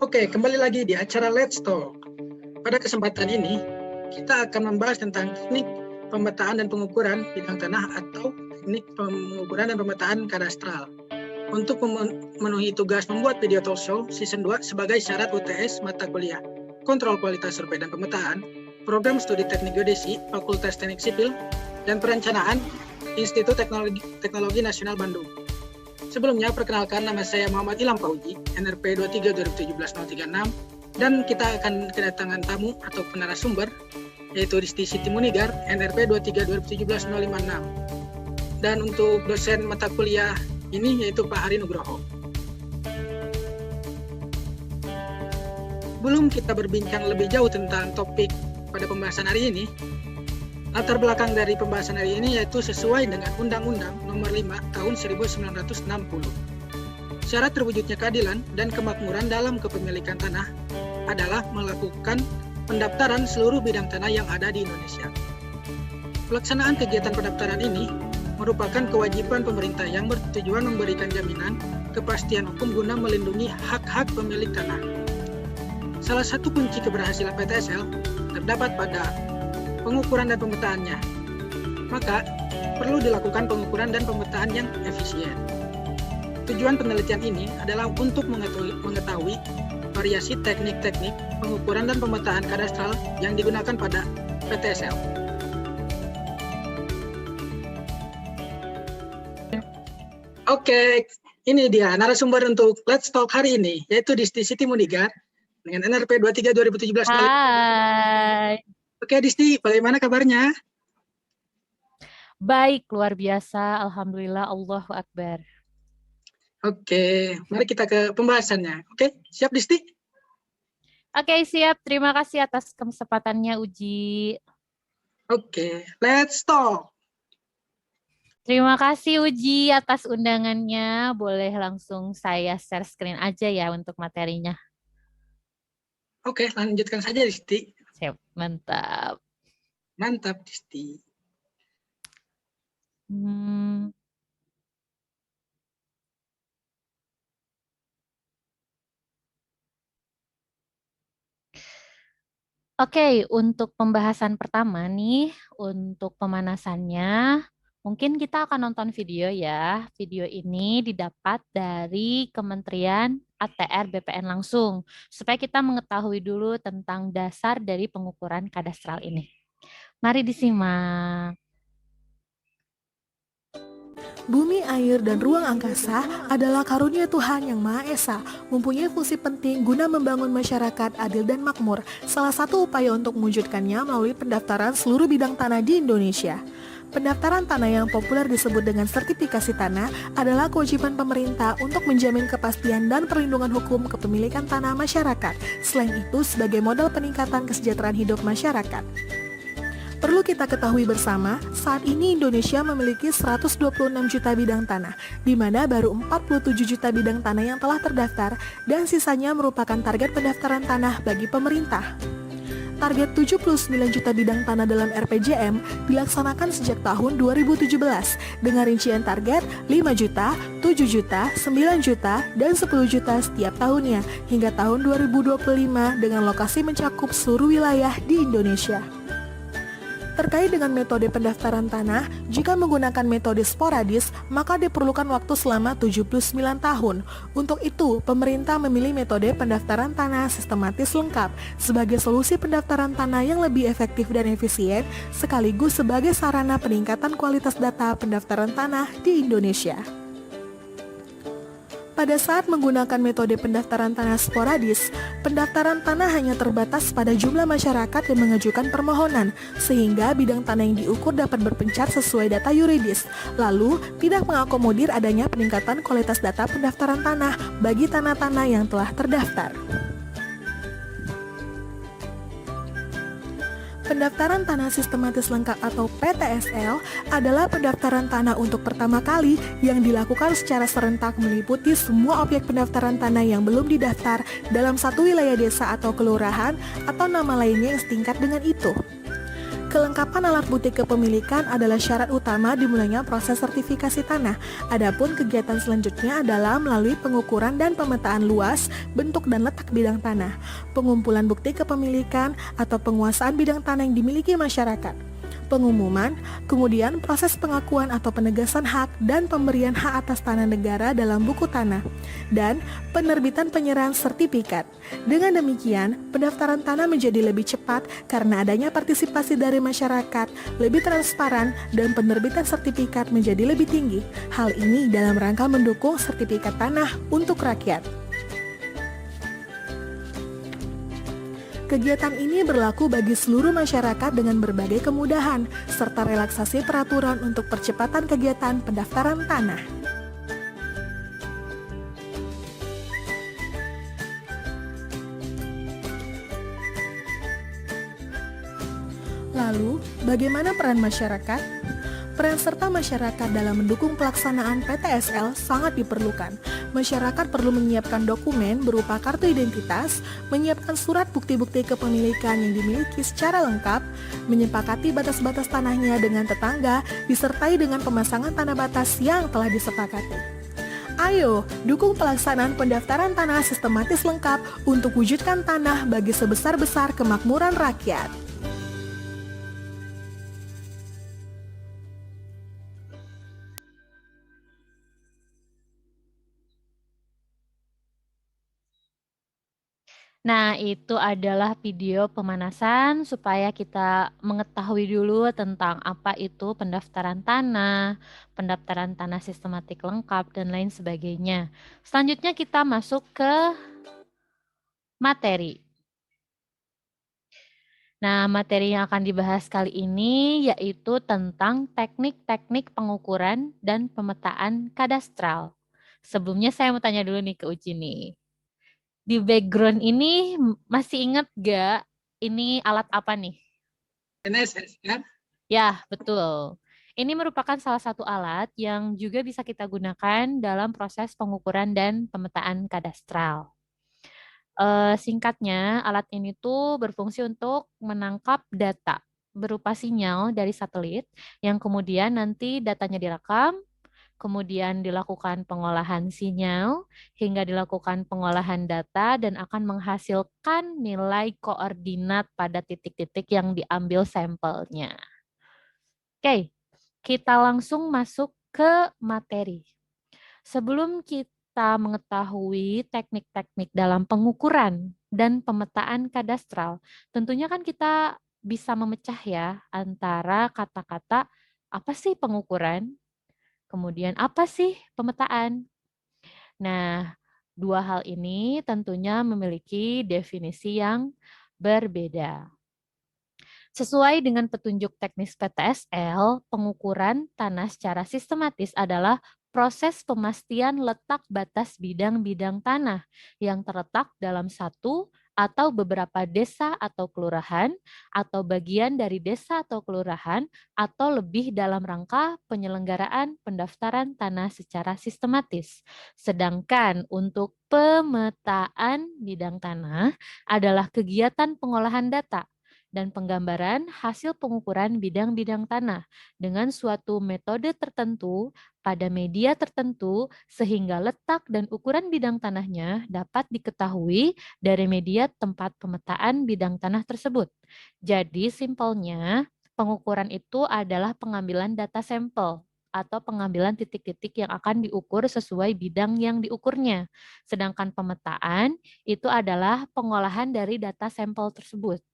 Oke, kembali lagi di acara Let's Talk. Pada kesempatan ini, kita akan membahas tentang teknik pemetaan dan pengukuran bidang tanah atau teknik pengukuran dan pemetaan kadastral. Untuk memenuhi tugas membuat video talk show season 2 sebagai syarat UTS mata kuliah Kontrol Kualitas Survei dan Pemetaan, Program Studi Teknik Geodesi, Fakultas Teknik Sipil, dan Perencanaan, Institut Teknologi Nasional Bandung. Sebelumnya, perkenalkan nama saya Muhammad Ilham Fauji, NRP 23-2017-036, dan kita akan kedatangan tamu atau narasumber, yaitu Disti Siti Munigar, NRP 23-2017-056. Dan untuk dosen mata kuliah ini yaitu Pak Hari Nugroho. Belum kita berbincang lebih jauh tentang topik pada pembahasan hari ini, latar belakang dari pembahasan hari ini yaitu sesuai dengan Undang-Undang Nomor 5 Tahun 1960. Syarat terwujudnya keadilan dan kemakmuran dalam kepemilikan tanah adalah melakukan pendaftaran seluruh bidang tanah yang ada di Indonesia. Pelaksanaan kegiatan pendaftaran ini merupakan kewajiban pemerintah yang bertujuan memberikan jaminan kepastian hukum guna melindungi hak-hak pemilik tanah. Salah satu kunci keberhasilan PTSL terdapat pada pengukuran dan pemetaannya. Maka, perlu dilakukan pengukuran dan pemetaan yang efisien. Tujuan penelitian ini adalah untuk mengetahui variasi teknik-teknik pengukuran dan pemetaan kadastral yang digunakan pada PTSL. Oke, ini dia narasumber untuk Let's Talk hari ini, yaitu Disti Siti Munigar dengan NRP 23-2017. Hai. Oke, Disti, bagaimana kabarnya? Baik, luar biasa. Alhamdulillah, Allahu Akbar. Oke, mari kita ke pembahasannya. Oke, siap Disti? Oke, siap. Terima kasih atas kesempatannya, Uji. Oke, let's talk. Terima kasih, Uji, atas undangannya. Boleh langsung saya share screen aja ya untuk materinya. Oke, lanjutkan saja, Disti. Siap, mantap. Mantap, Disti. Oke, untuk pembahasan pertama nih, untuk pemanasannya, mungkin kita akan nonton video ya. Video ini didapat dari Kementerian ATR BPN langsung, supaya kita mengetahui dulu tentang dasar dari pengukuran kadastral ini. Mari disimak. Bumi, air, dan ruang angkasa adalah karunia Tuhan yang Maha Esa, mempunyai fungsi penting guna membangun masyarakat adil dan makmur. Salah satu upaya untuk mewujudkannya melalui pendaftaran seluruh bidang tanah di Indonesia. Pendaftaran tanah yang populer disebut dengan sertifikasi tanah adalah kewajiban pemerintah untuk menjamin kepastian dan perlindungan hukum kepemilikan tanah masyarakat. Selain itu, sebagai modal peningkatan kesejahteraan hidup masyarakat. Perlu kita ketahui bersama, saat ini Indonesia memiliki 126 juta bidang tanah, di mana baru 47 juta bidang tanah yang telah terdaftar, dan sisanya merupakan target pendaftaran tanah bagi pemerintah. Target 79 juta bidang tanah dalam RPJM dilaksanakan sejak tahun 2017, dengan rincian target 5 juta, 7 juta, 9 juta, dan 10 juta setiap tahunnya, hingga tahun 2025 dengan lokasi mencakup seluruh wilayah di Indonesia. Terkait dengan metode pendaftaran tanah, jika menggunakan metode sporadis, maka diperlukan waktu selama 79 tahun. Untuk itu, pemerintah memilih metode pendaftaran tanah sistematis lengkap sebagai solusi pendaftaran tanah yang lebih efektif dan efisien, sekaligus sebagai sarana peningkatan kualitas data pendaftaran tanah di Indonesia. Pada saat menggunakan metode pendaftaran tanah sporadis, pendaftaran tanah hanya terbatas pada jumlah masyarakat yang mengajukan permohonan, sehingga bidang tanah yang diukur dapat berpencar sesuai data yuridis, lalu tidak mengakomodir adanya peningkatan kualitas data pendaftaran tanah bagi tanah-tanah yang telah terdaftar. Pendaftaran tanah sistematis lengkap atau PTSL adalah pendaftaran tanah untuk pertama kali yang dilakukan secara serentak meliputi semua objek pendaftaran tanah yang belum didaftar dalam satu wilayah desa atau kelurahan atau nama lainnya yang setingkat dengan itu. Kelengkapan alat bukti kepemilikan adalah syarat utama dimulainya proses sertifikasi tanah. Adapun kegiatan selanjutnya adalah melalui pengukuran dan pemetaan luas, bentuk dan letak bidang tanah, pengumpulan bukti kepemilikan atau penguasaan bidang tanah yang dimiliki masyarakat, pengumuman, kemudian proses pengakuan atau penegasan hak dan pemberian hak atas tanah negara dalam buku tanah, dan penerbitan penyerahan sertifikat. Dengan demikian, pendaftaran tanah menjadi lebih cepat karena adanya partisipasi dari masyarakat, lebih transparan, dan penerbitan sertifikat menjadi lebih tinggi. Hal ini dalam rangka mendukung sertifikat tanah untuk rakyat. Kegiatan ini berlaku bagi seluruh masyarakat dengan berbagai kemudahan, serta relaksasi peraturan untuk percepatan kegiatan pendaftaran tanah. Lalu, bagaimana peran masyarakat? Peran serta masyarakat dalam mendukung pelaksanaan PTSL sangat diperlukan. Masyarakat perlu menyiapkan dokumen berupa kartu identitas, menyiapkan surat bukti-bukti kepemilikan yang dimiliki secara lengkap, menyepakati batas-batas tanahnya dengan tetangga, disertai dengan pemasangan tanda batas yang telah disepakati. Ayo, dukung pelaksanaan pendaftaran tanah sistematis lengkap untuk wujudkan tanah bagi sebesar-besar kemakmuran rakyat. Nah, itu adalah video pemanasan supaya kita mengetahui dulu tentang apa itu pendaftaran tanah sistematik lengkap, dan lain sebagainya. Selanjutnya kita masuk ke materi. Nah, materi yang akan dibahas kali ini yaitu tentang teknik-teknik pengukuran dan pemetaan kadastral. Sebelumnya saya mau tanya dulu nih ke Uci nih. Di background ini masih ingat gak ini alat apa nih? NSS ya. Ya, betul. Ini merupakan salah satu alat yang juga bisa kita gunakan dalam proses pengukuran dan pemetaan kadastral. Singkatnya, alat ini tuh berfungsi untuk menangkap data berupa sinyal dari satelit yang kemudian nanti datanya direkam, kemudian dilakukan pengolahan sinyal, hingga dilakukan pengolahan data dan akan menghasilkan nilai koordinat pada titik-titik yang diambil sampelnya. Oke, kita langsung masuk ke materi. Sebelum kita mengetahui teknik-teknik dalam pengukuran dan pemetaan kadastral, tentunya kan kita bisa memecah ya antara kata-kata apa sih pengukuran, kemudian apa sih pemetaan. Nah, dua hal ini tentunya memiliki definisi yang berbeda. Sesuai dengan petunjuk teknis PTSL, pengukuran tanah secara sistematis adalah proses pemastian letak batas bidang-bidang tanah yang terletak dalam satu atau beberapa desa atau kelurahan, atau bagian dari desa atau kelurahan, atau lebih dalam rangka penyelenggaraan pendaftaran tanah secara sistematis. Sedangkan untuk pemetaan bidang tanah adalah kegiatan pengolahan data dan penggambaran hasil pengukuran bidang-bidang tanah dengan suatu metode tertentu pada media tertentu sehingga letak dan ukuran bidang tanahnya dapat diketahui dari media tempat pemetaan bidang tanah tersebut. Jadi simpelnya pengukuran itu adalah pengambilan data sampel atau pengambilan titik-titik yang akan diukur sesuai bidang yang diukurnya. Sedangkan pemetaan itu adalah pengolahan dari data sampel tersebut.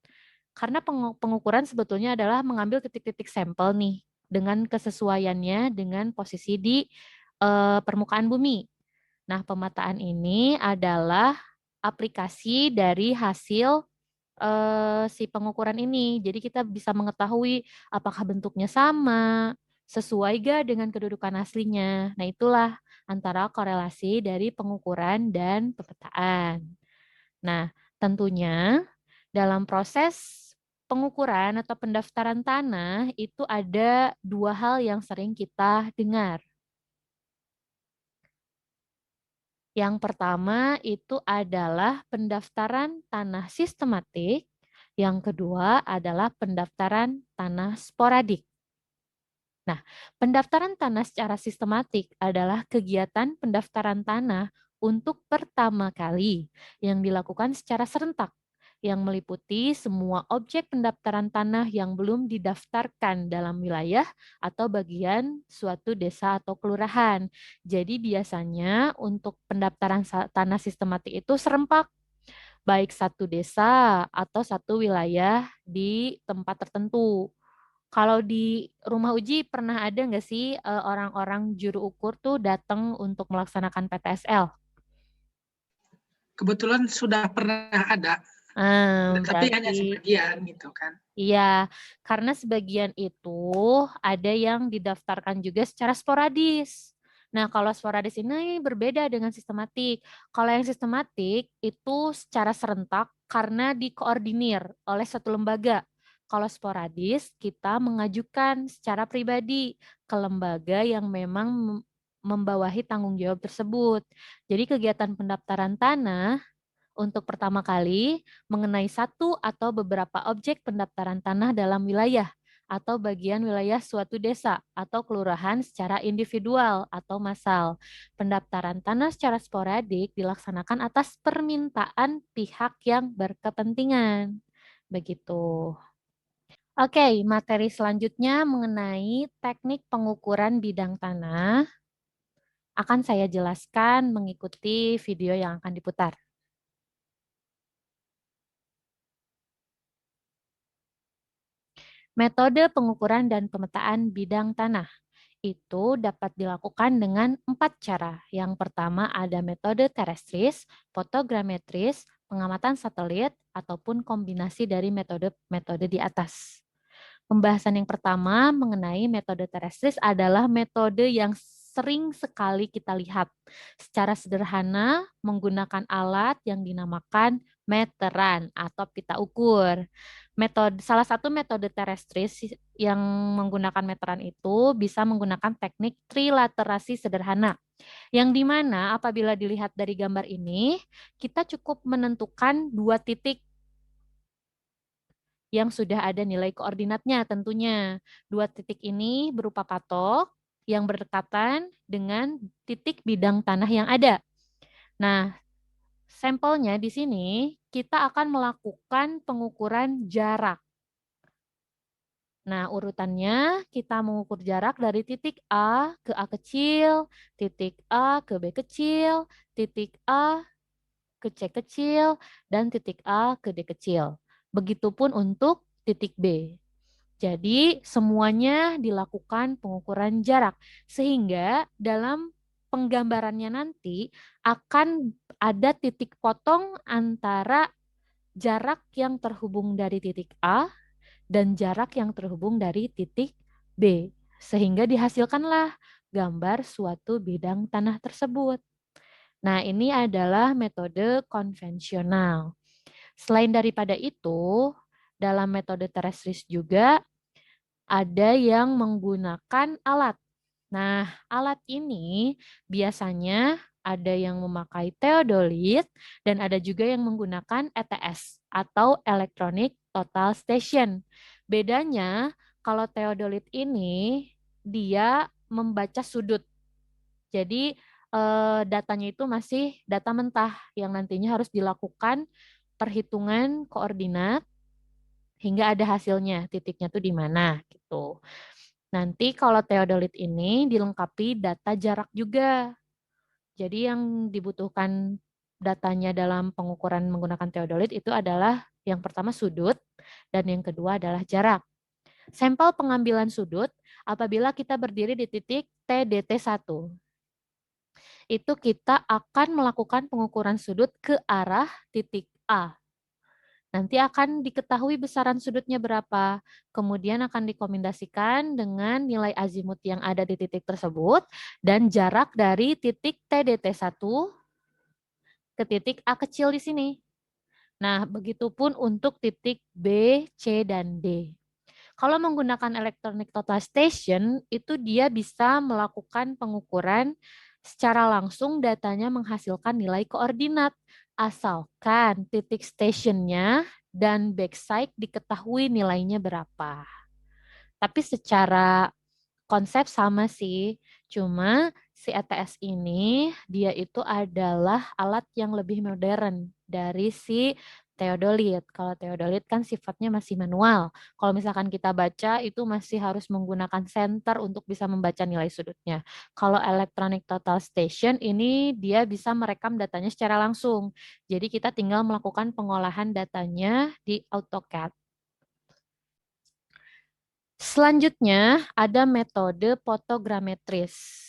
Karena pengukuran sebetulnya adalah mengambil titik-titik sampel nih dengan kesesuaiannya dengan posisi di permukaan bumi. Nah, pemetaan ini adalah aplikasi dari hasil si pengukuran ini. Jadi kita bisa mengetahui apakah bentuknya sama, sesuai gak dengan kedudukan aslinya. Nah, itulah antara korelasi dari pengukuran dan pemetaan. Nah, tentunya dalam proses pengukuran atau pendaftaran tanah itu ada dua hal yang sering kita dengar. Yang pertama itu adalah pendaftaran tanah sistematik, Yang kedua adalah pendaftaran tanah sporadik. Nah, pendaftaran tanah secara sistematik adalah kegiatan pendaftaran tanah untuk pertama kali yang dilakukan secara serentak, yang meliputi semua objek pendaftaran tanah yang belum didaftarkan dalam wilayah atau bagian suatu desa atau kelurahan. Jadi biasanya untuk pendaftaran tanah sistematik itu serempak, baik satu desa atau satu wilayah di tempat tertentu. Kalau di rumah uji pernah ada nggak sih orang-orang juru ukur tuh datang untuk melaksanakan PTSL? Kebetulan sudah pernah ada, tapi hanya Berarti sebagian gitu kan. iya, karena sebagian itu ada yang didaftarkan juga secara sporadis. Nah, kalau sporadis ini berbeda dengan sistematik. Kalau yang sistematik itu secara serentak karena dikoordinir oleh satu lembaga. Kalau sporadis, kita mengajukan secara pribadi ke lembaga yang memang membawahi tanggung jawab tersebut. Jadi kegiatan pendaftaran tanah untuk pertama kali mengenai satu atau beberapa objek pendaftaran tanah dalam wilayah atau bagian wilayah suatu desa atau kelurahan secara individual atau massal. Pendaftaran tanah secara sporadik dilaksanakan atas permintaan pihak yang berkepentingan. Begitu. Oke, materi selanjutnya mengenai teknik pengukuran bidang tanah akan saya jelaskan mengikuti video yang akan diputar. Metode pengukuran dan pemetaan bidang tanah itu dapat dilakukan dengan 4 cara. Yang pertama ada metode terestris, fotogrametris, pengamatan satelit, ataupun kombinasi dari metode-metode di atas. Pembahasan yang pertama mengenai metode terestris adalah metode yang sering sekali kita lihat secara sederhana menggunakan alat yang dinamakan meteran atau pita ukur. Salah satu metode terestris yang menggunakan meteran itu bisa menggunakan teknik trilaterasi sederhana, yang dimana apabila dilihat dari gambar ini, kita cukup menentukan 2 titik yang sudah ada nilai koordinatnya tentunya. 2 titik ini berupa patok yang berdekatan dengan titik bidang tanah yang ada. Nah, sampelnya di sini kita akan melakukan pengukuran jarak. Nah, urutannya kita mengukur jarak dari titik A ke A kecil, titik A ke B kecil, titik A ke C kecil, dan titik A ke D kecil. Begitupun untuk titik B. Jadi, semuanya dilakukan pengukuran jarak. Sehingga dalam penggambarannya nanti akan ada titik potong antara jarak yang terhubung dari titik A dan jarak yang terhubung dari titik B. Sehingga dihasilkanlah gambar suatu bidang tanah tersebut. Nah, ini adalah metode konvensional. Selain daripada itu, dalam metode terestris juga ada yang menggunakan alat. Nah, alat ini biasanya ada yang memakai teodolit dan ada juga yang menggunakan ETS atau Electronic Total Station. Bedanya kalau teodolit ini dia membaca sudut. Jadi datanya itu masih data mentah yang nantinya harus dilakukan perhitungan koordinat hingga ada hasilnya, titiknya tuh di mana gitu. Nanti kalau teodolit ini dilengkapi data jarak juga. Jadi yang dibutuhkan datanya dalam pengukuran menggunakan teodolit itu adalah yang pertama sudut dan yang kedua adalah jarak. Sampel pengambilan sudut apabila kita berdiri di titik TDT1. Itu kita akan melakukan pengukuran sudut ke arah titik A. Nanti akan diketahui besaran sudutnya berapa. Kemudian akan dikombinasikan dengan nilai azimut yang ada di titik tersebut dan jarak dari titik TDT1 ke titik A kecil di sini. Nah, begitupun untuk titik B, C, dan D. Kalau menggunakan electronic total station, itu dia bisa melakukan pengukuran secara langsung datanya menghasilkan nilai koordinat asalkan titik stationnya dan backside diketahui nilainya berapa. Tapi secara konsep sama sih, cuma si ETS ini dia itu adalah alat yang lebih modern dari si teodolit. Kalau teodolit kan sifatnya masih manual. Kalau misalkan kita baca itu masih harus menggunakan senter untuk bisa membaca nilai sudutnya. Kalau electronic total station ini dia bisa merekam datanya secara langsung. Jadi kita tinggal melakukan pengolahan datanya di AutoCAD. Selanjutnya ada metode fotogrametris.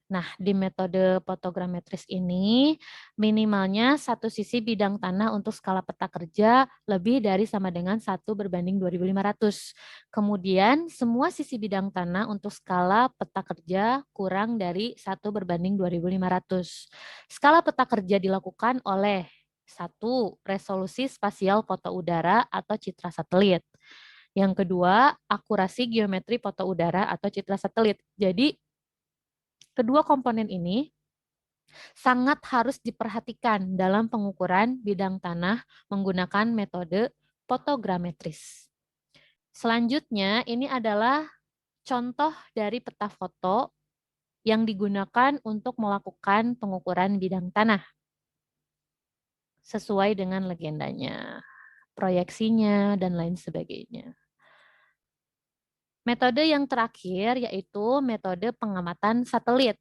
Nah, di metode fotogrametris ini minimalnya satu sisi bidang tanah untuk skala peta kerja lebih dari sama dengan 1:2500. Kemudian semua sisi bidang tanah untuk skala peta kerja kurang dari 1:2500. Skala peta kerja dilakukan oleh 1. Resolusi spasial foto udara atau citra satelit. Yang kedua, akurasi geometri foto udara atau citra satelit. Jadi, kedua komponen ini sangat harus diperhatikan dalam pengukuran bidang tanah menggunakan metode fotogrametris. Selanjutnya, ini adalah contoh dari peta foto yang digunakan untuk melakukan pengukuran bidang tanah sesuai dengan legendanya, proyeksinya, dan lain sebagainya. Metode yang terakhir yaitu metode pengamatan satelit.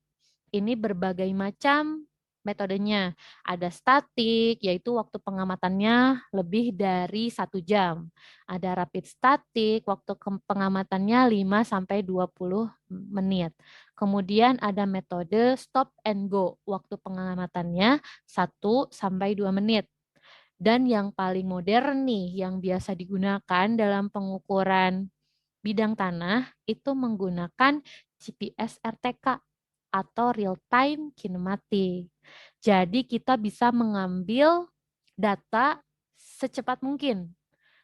Ini berbagai macam metodenya. Ada statik, yaitu waktu pengamatannya lebih dari 1 jam. Ada rapid statik, waktu pengamatannya 5-20 menit. Kemudian ada metode stop and go, waktu pengamatannya 1-2 menit. Dan yang paling modern nih, yang biasa digunakan dalam pengukuran bidang tanah itu menggunakan GPS RTK atau real time kinematik. Jadi kita bisa mengambil data secepat mungkin.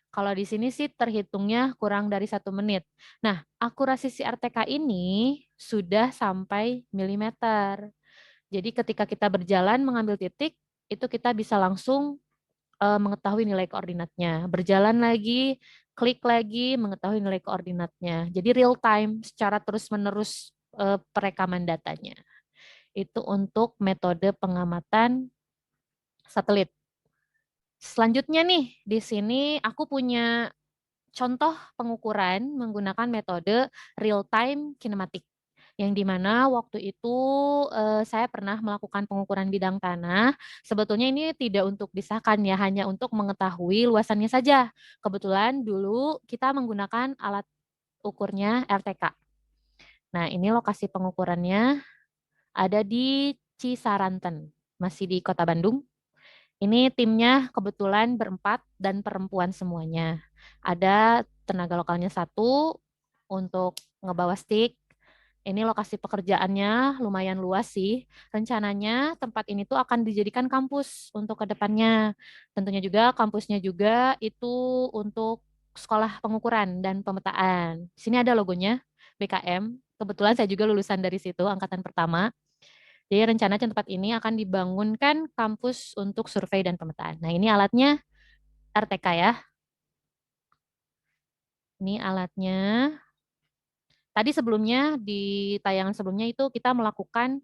Kalau di sini sih terhitungnya kurang dari 1 menit. Nah, akurasi si RTK ini sudah sampai milimeter. Jadi ketika kita berjalan mengambil titik, itu kita bisa langsung mengetahui nilai koordinatnya. Berjalan lagi, klik lagi, mengetahui nilai koordinatnya. Jadi real time secara terus-menerus perekaman datanya. Itu untuk metode pengamatan satelit. Selanjutnya nih, di sini aku punya contoh pengukuran menggunakan metode real time kinematik. Yang dimana waktu itu saya pernah melakukan pengukuran bidang tanah. Sebetulnya ini tidak untuk disahkan ya, hanya untuk mengetahui luasannya saja. Kebetulan dulu kita menggunakan alat ukurnya RTK. Nah, ini lokasi pengukurannya ada di Cisaranten, masih di Kota Bandung. Ini timnya kebetulan berempat dan perempuan semuanya. Ada tenaga lokalnya 1 untuk ngebawa stick. Ini lokasi pekerjaannya lumayan luas sih. Rencananya tempat ini tuh akan dijadikan kampus untuk kedepannya. Tentunya juga kampusnya juga itu untuk sekolah pengukuran dan pemetaan. Di sini ada logonya BKM. Kebetulan saya juga lulusan dari situ, angkatan pertama. Jadi rencana tempat ini akan dibangunkan kampus untuk survei dan pemetaan. Nah, ini alatnya RTK ya. Ini alatnya. Tadi sebelumnya di tayangan sebelumnya itu kita melakukan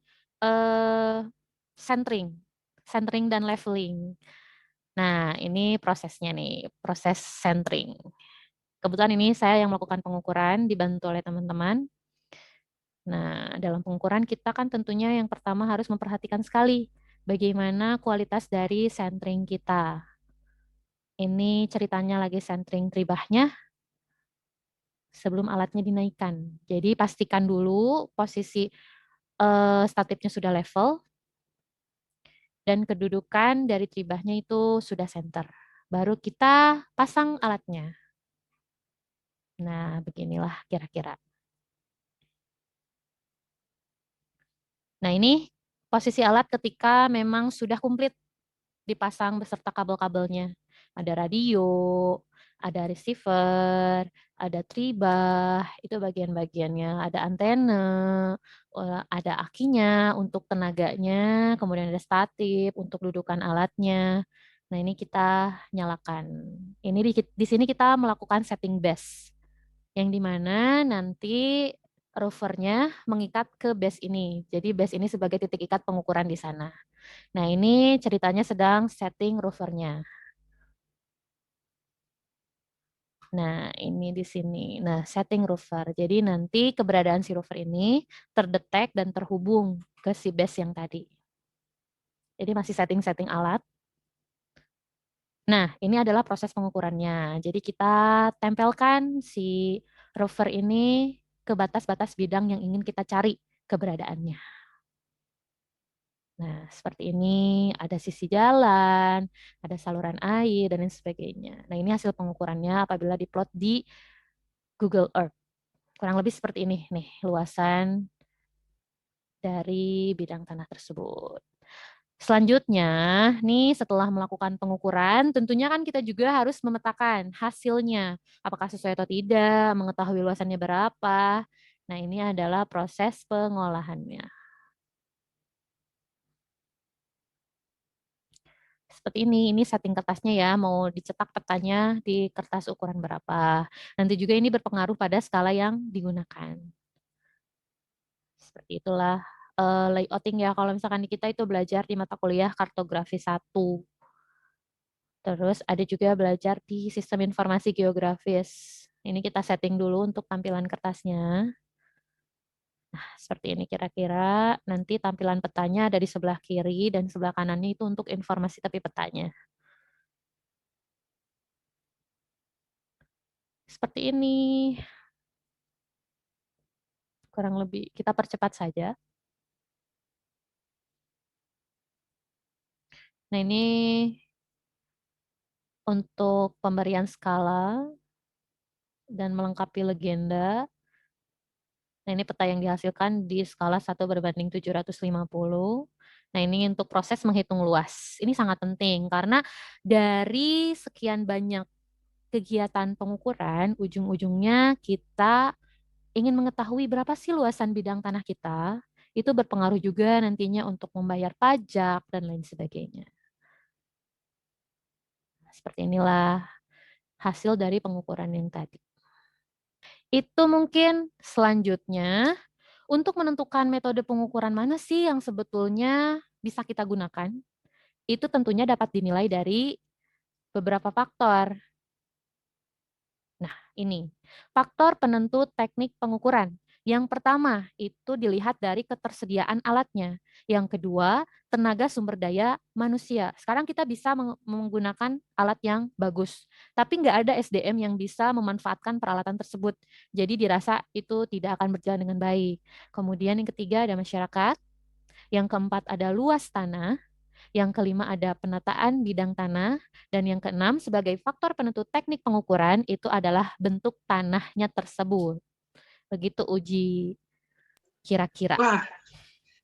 centering dan leveling. Nah, ini prosesnya nih, proses centering. Kebetulan ini saya yang melakukan pengukuran dibantu oleh teman-teman. Nah, dalam pengukuran kita kan tentunya yang pertama harus memperhatikan sekali bagaimana kualitas dari centering kita. Ini ceritanya lagi centering tribahnya sebelum alatnya dinaikkan. Jadi pastikan dulu posisi statipnya sudah level dan kedudukan dari tribahnya itu sudah center. Baru kita pasang alatnya. Nah, beginilah kira-kira. Nah, ini posisi alat ketika memang sudah komplit dipasang beserta kabel-kabelnya. Ada radio, Ada receiver, ada tribah, itu bagian-bagiannya. Ada antena, ada akinya untuk tenaganya, kemudian ada statif untuk dudukan alatnya. Nah, ini kita nyalakan. Ini di sini kita melakukan setting base, yang dimana nanti rovernya mengikat ke base ini. Jadi base ini sebagai titik ikat pengukuran di sana. Nah, ini ceritanya sedang setting rovernya. Nah, ini di sini. Nah, setting rover. Jadi nanti keberadaan si rover ini terdetek dan terhubung ke si base yang tadi. Jadi masih setting-setting alat. Nah, ini adalah proses pengukurannya. Jadi kita tempelkan si rover ini ke batas-batas bidang yang ingin kita cari keberadaannya. Nah, seperti ini ada sisi jalan, ada saluran air, dan lain sebagainya. Nah, ini hasil pengukurannya apabila diplot di Google Earth. Kurang lebih seperti ini nih luasan dari bidang tanah tersebut. Selanjutnya, nih setelah melakukan pengukuran, tentunya kan kita juga harus memetakan hasilnya. Apakah sesuai atau tidak, mengetahui luasannya berapa. Nah, ini adalah proses pengolahannya. Seperti ini setting kertasnya ya, mau dicetak petanya di kertas ukuran berapa. Nanti juga ini berpengaruh pada skala yang digunakan. Seperti itulah layouting ya. Kalau misalkan di kita itu belajar di mata kuliah kartografi 1. Terus ada juga belajar di sistem informasi geografis. Ini kita setting dulu untuk tampilan kertasnya. Nah, seperti ini kira-kira. Nanti tampilan petanya ada di sebelah kiri dan sebelah kanannya itu untuk informasi tepi petanya. Seperti ini. Kurang lebih kita percepat saja. Nah, ini untuk pemberian skala dan melengkapi legenda. Nah, ini peta yang dihasilkan di skala 1:750. Nah, ini untuk proses menghitung luas. Ini sangat penting karena dari sekian banyak kegiatan pengukuran, ujung-ujungnya kita ingin mengetahui berapa sih luasan bidang tanah kita. Itu berpengaruh juga nantinya untuk membayar pajak dan lain sebagainya. Seperti inilah hasil dari pengukuran yang tadi. Itu mungkin selanjutnya untuk menentukan metode pengukuran mana sih yang sebetulnya bisa kita gunakan. Itu tentunya dapat dinilai dari beberapa faktor. Nah, ini faktor penentu teknik pengukuran. Yang pertama itu dilihat dari ketersediaan alatnya. Yang kedua, tenaga sumber daya manusia. Sekarang kita bisa menggunakan alat yang bagus, tapi nggak ada SDM yang bisa memanfaatkan peralatan tersebut. Jadi dirasa itu tidak akan berjalan dengan baik. Kemudian yang ketiga ada masyarakat. Yang keempat ada luas tanah. Yang kelima ada penataan bidang tanah. Dan yang keenam sebagai faktor penentu teknik pengukuran itu adalah bentuk tanahnya tersebut. Begitu Uji kira-kira. Wah,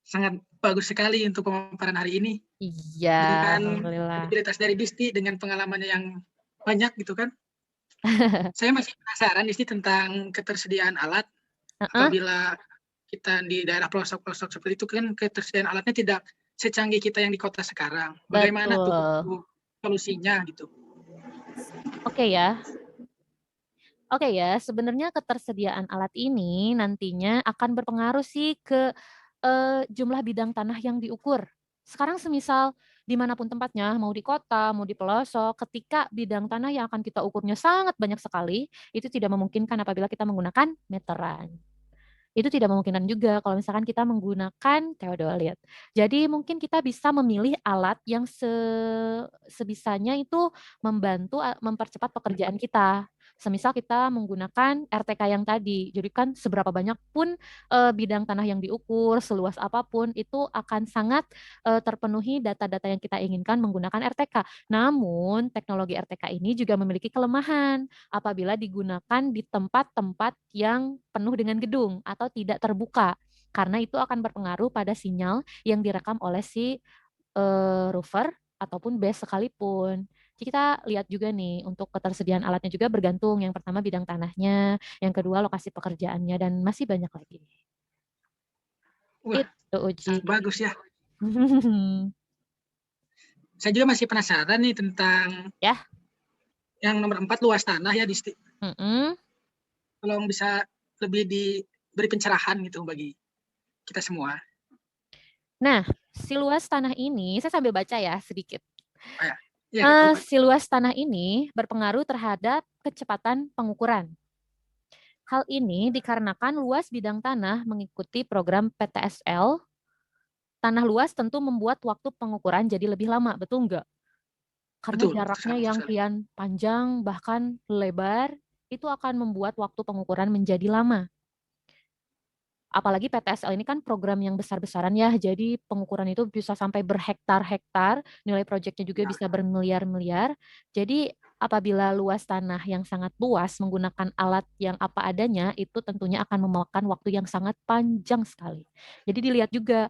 sangat bagus sekali untuk pemaparan hari ini. Iya, Dengan alhamdulillah. kredibilitas dari Disti dengan pengalamannya yang banyak gitu kan. Saya masih penasaran Disti tentang ketersediaan alat. Apabila kita di daerah pelosok-pelosok seperti itu kan ketersediaan alatnya tidak secanggih kita yang di kota sekarang. Bagaimana tuh Betul. solusinya gitu? Oke ya. Oke ya, sebenarnya ketersediaan alat ini nantinya akan berpengaruh sih ke jumlah bidang tanah yang diukur. Sekarang semisal dimanapun tempatnya, mau di kota, mau di pelosok, ketika bidang tanah yang akan kita ukurnya sangat banyak sekali, itu tidak memungkinkan apabila kita menggunakan meteran. Itu tidak memungkinkan juga kalau misalkan kita menggunakan teodolit. Jadi mungkin kita bisa memilih alat yang sebisanya itu membantu mempercepat pekerjaan kita. Semisal kita menggunakan RTK yang tadi, jadi kan seberapa banyak pun bidang tanah yang diukur, seluas apapun itu akan sangat terpenuhi data-data yang kita inginkan menggunakan RTK. Namun teknologi RTK ini juga memiliki kelemahan apabila digunakan di tempat-tempat yang penuh dengan gedung atau tidak terbuka, karena itu akan berpengaruh pada sinyal yang direkam oleh si rover ataupun base sekalipun. Jadi kita lihat juga nih untuk ketersediaan alatnya juga bergantung. Yang pertama bidang tanahnya, yang kedua lokasi pekerjaannya, dan masih banyak lagi. Wah, Itu Uji. sangat bagus ya. Saya juga masih penasaran nih tentang Ya. yang nomor 4, luas tanah ya, Disti. Tolong bisa lebih diberi pencerahan gitu bagi kita semua. Nah, si luas tanah ini, saya sambil baca ya sedikit. Ya, Si luas tanah ini berpengaruh terhadap kecepatan pengukuran. Hal ini dikarenakan luas bidang tanah mengikuti program PTSL. Tanah luas tentu membuat waktu pengukuran jadi lebih lama, betul nggak? Karena betul, jaraknya betul yang sekali. kian panjang, bahkan lebar, itu akan membuat waktu pengukuran menjadi lama. Apalagi PTSL ini kan program yang besar-besaran ya, jadi pengukuran itu bisa sampai berhektar-hektar, nilai proyeknya juga bisa bermiliar-miliar. Jadi apabila luas tanah yang sangat luas menggunakan alat yang apa adanya, itu tentunya akan memakan waktu yang sangat panjang sekali. Jadi dilihat juga,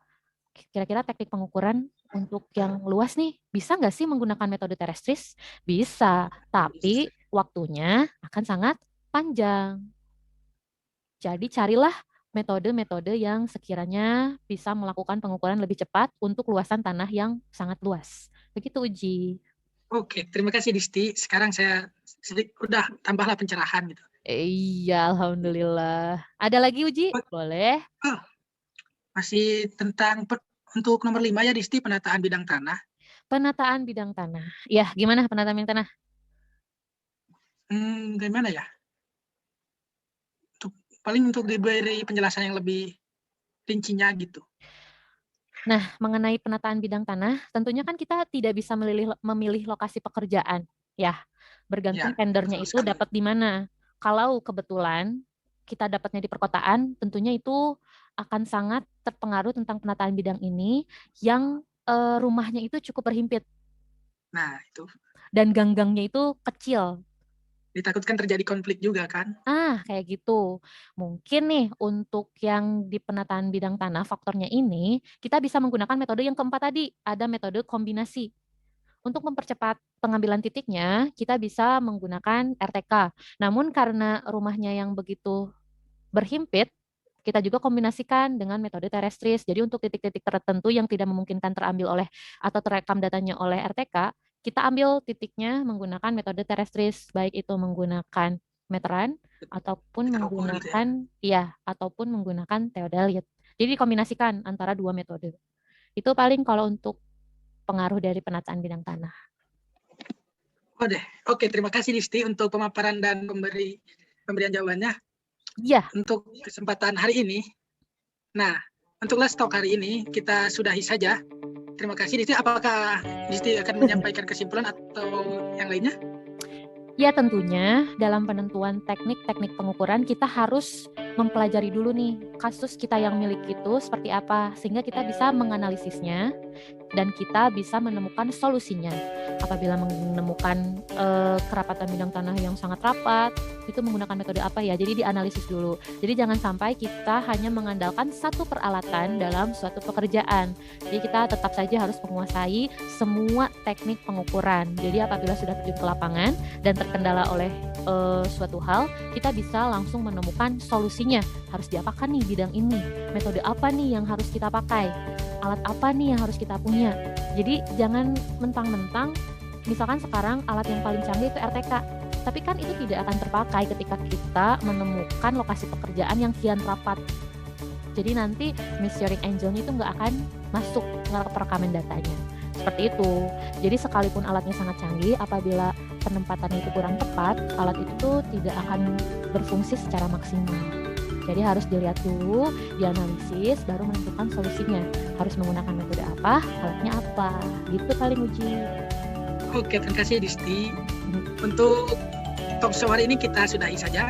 kira-kira teknik pengukuran untuk yang luas nih, bisa nggak sih menggunakan metode terestris? Bisa, tapi waktunya akan sangat panjang. Jadi carilah metode-metode yang sekiranya bisa melakukan pengukuran lebih cepat untuk luasan tanah yang sangat luas. Begitu Uji. Oke, terima kasih Disti. Sekarang saya udah tambahlah pencerahan gitu. Iya, alhamdulillah. Ada lagi Uji? Boleh. Masih tentang untuk nomor 5 ya Disti, penataan bidang tanah. Penataan bidang tanah. Ya, gimana penataan bidang tanah? Gimana ya? Paling untuk diberi penjelasan yang lebih rincinya gitu. Nah, mengenai penataan bidang tanah, tentunya kan kita tidak bisa memilih lokasi pekerjaan, ya. Bergantung tendernya itu dapat di mana. Kalau kebetulan kita dapatnya di perkotaan, tentunya itu akan sangat terpengaruh tentang penataan bidang ini yang rumahnya itu cukup berhimpit. Nah, itu. Dan gang-gangnya itu kecil. Ditakutkan terjadi konflik juga kan? Kayak gitu. Mungkin nih untuk yang di penataan bidang tanah faktornya ini, kita bisa menggunakan metode yang keempat tadi, ada metode kombinasi. Untuk mempercepat pengambilan titiknya, kita bisa menggunakan RTK. Namun karena rumahnya yang begitu berhimpit, kita juga kombinasikan dengan metode terestris. Jadi untuk titik-titik tertentu yang tidak memungkinkan terambil oleh atau terekam datanya oleh RTK, kita ambil titiknya menggunakan metode terestris, baik itu menggunakan meteran ataupun menggunakan teodalit. Jadi dikombinasikan antara dua metode. Itu paling kalau untuk pengaruh dari penataan bidang tanah. Oke, terima kasih Disti untuk pemaparan dan pemberian jawabannya. Iya. Untuk kesempatan hari ini. Nah, untuk Let's Talk hari ini kita sudahi saja. Terima kasih Disti. Apakah Disti akan menyampaikan kesimpulan atau yang lainnya? Ya tentunya dalam penentuan teknik-teknik pengukuran kita harus mempelajari dulu nih kasus kita yang milik itu seperti apa sehingga kita bisa menganalisisnya dan kita bisa menemukan solusinya. Apabila menemukan kerapatan bidang tanah yang sangat rapat, itu menggunakan metode apa ya? Jadi dianalisis dulu. Jadi jangan sampai kita hanya mengandalkan satu peralatan dalam suatu pekerjaan. Jadi kita tetap saja harus menguasai semua teknik pengukuran. Jadi apabila sudah terjun ke lapangan dan terkendala oleh suatu hal, kita bisa langsung menemukan solusinya. Harus diapakan nih bidang ini? Metode apa nih yang harus kita pakai? Alat apa nih yang harus kita punya? Jadi jangan mentang-mentang, misalkan sekarang alat yang paling canggih itu RTK, tapi kan itu tidak akan terpakai ketika kita menemukan lokasi pekerjaan yang kian rapat. Jadi nanti measuring angle-nya itu nggak akan masuk ke perekaman datanya. Seperti itu. Jadi sekalipun alatnya sangat canggih, apabila penempatannya itu kurang tepat, alat itu tidak akan berfungsi secara maksimal. Jadi harus dilihat dulu, dianalisis, baru menentukan solusinya. Harus menggunakan metode apa, alatnya apa. Gitu paling Uji. Oke, terima kasih Disti. Untuk talk show hari ini kita sudahi saja.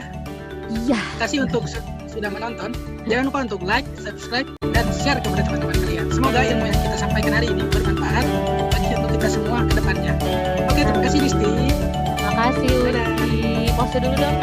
Iya. Terima kasih untuk sudah menonton. Jangan lupa untuk like, subscribe, dan share kepada teman-teman kalian. Semoga ilmu yang kita sampaikan hari ini bermanfaat bagi untuk kita semua ke depannya. Oke, terima kasih Disti. Terima kasih Uji. Pause dulu dong.